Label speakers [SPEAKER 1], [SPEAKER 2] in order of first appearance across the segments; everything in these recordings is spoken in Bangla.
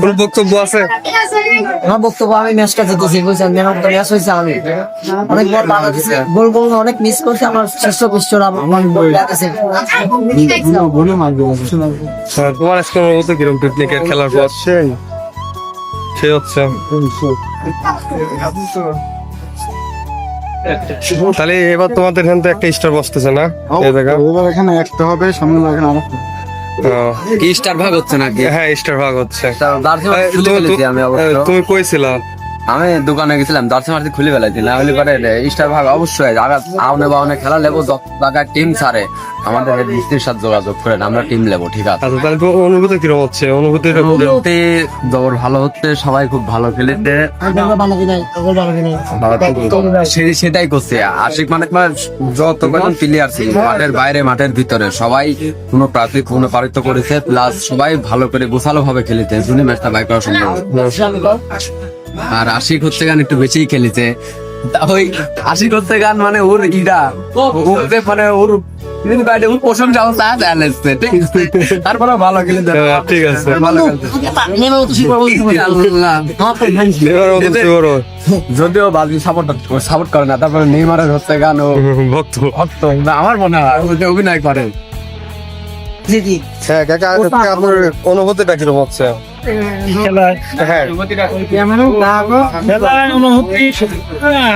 [SPEAKER 1] কোন বক্তব্য আছে?
[SPEAKER 2] আমার বক্তব্য, আমি ম্যাচটা জিতেছি বুঝছেন, ম্যান অফ দ্য ম্যাচ হয়েছে আমি। অনেক বড় বাংলাদেশে গোল অনেক মিস করছে, আমার শ্রেষ্ঠ পুষ্টরা আমার লাগছে।
[SPEAKER 1] তোমার আজকে অনুভূতি কিরকম পিকনিকের খেলার পর? সে হচ্ছে তাহলে এবার তোমাদের এখান থেকে একটা স্টার বসতেছে না? এই জায়গা
[SPEAKER 3] এখানে একটা হবে, সামনে এখানে আর
[SPEAKER 4] কি স্টার ভাগ হচ্ছে নাকি?
[SPEAKER 1] হ্যাঁ, স্টার ভাগ হচ্ছে।
[SPEAKER 4] আমি
[SPEAKER 1] তুমি কইছিলা?
[SPEAKER 4] আমি দোকানে গেছিলাম, জার্সি মার্সি খুলে ফেলাইছি, না হলে পরে স্টার ভাগ অবশ্যই আউনে বাউনে খেলা লেবো, যত টাকা টিম ছাড়ে আমাদের মিস্ত্রির সাথে যোগাযোগ করেন, আমরা টিম লেবো, ঠিক আছে?
[SPEAKER 1] আচ্ছা, তাহলে তোমার অনুভূতি কিরকম হচ্ছে? অনুভূতিটা
[SPEAKER 4] দৌড় ভালো হচ্ছে, সবাই খুব ভালো খেলেছে, সেটাই করছে। আশিক মানে যত কজন প্লেয়ার ছিল মাঠের বাইরে মাঠের ভিতরে সবাই কোনো প্রার্থী কোনো পারিত করেছে, প্লাস সবাই ভালো করে গোছালো ভাবে খেলেছে, জুনি ম্যাচটা বাই করা সম্ভব। আর আশিক হচ্ছে গান একটু বেশিই খেলেছে, ওই আশিক হচ্ছে গান মানে ওর ইরা মানে ওর প্রশংসা তারপরে ভালো খেলে,
[SPEAKER 1] ঠিক আছে,
[SPEAKER 4] যদিও বাজি সাপোর্ট করে না, তারপরে নেইমারের হচ্ছে গান ও
[SPEAKER 1] ভক্ত
[SPEAKER 4] আমার মনে হয় অভিনয় করে।
[SPEAKER 1] হ্যাঁ কাকা, আপনার অনুভূতিটা কিরকম হচ্ছে? হ্যাঁ,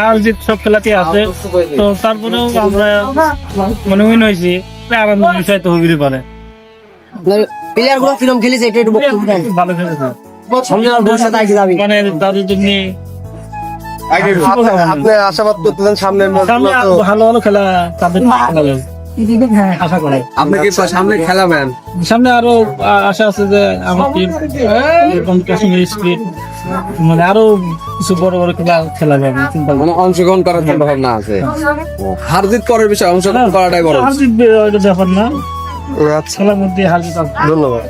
[SPEAKER 5] হার জিত সব খেলাতে আছে, তো তারপরেও আমরা মানে উইন হয়েছি, আনন্দ বিষয় তো হইতে পারে।
[SPEAKER 2] প্লেয়ার গুলো কিরকম খেলেছে এটা একটু বক্তব্য দেন।
[SPEAKER 5] ভালো খেলেছে,
[SPEAKER 2] সামনে আর ভবিষ্যতে আগে যাবে।
[SPEAKER 5] মানে তাদের জন্য
[SPEAKER 1] আপনি আশাবাদ করতেছেন সামনের
[SPEAKER 5] সামনে ভালো ভালো খেলা তাদের খেলাবে আশা করে।
[SPEAKER 4] আপনি কি সামনে খেলাবেন?
[SPEAKER 5] সামনে আরো আশা আছে যে আমার টিম এরকম কাশ্মীর স্পিড মানে আরো কিছু বড় বড় খেলাবে, আমি চিন্তা করি।
[SPEAKER 4] মানে অংশগ্রহণ করার চিন্তা ভাবনা আছে, হার জিত পরের বিষয়, অংশগ্রহণ করাটাই বড়।
[SPEAKER 5] হার জিত ওইটা ব্যাপার না,
[SPEAKER 1] আচ্ছা,
[SPEAKER 5] খেলার মধ্যে হার জিত আছে।
[SPEAKER 1] ধন্যবাদ।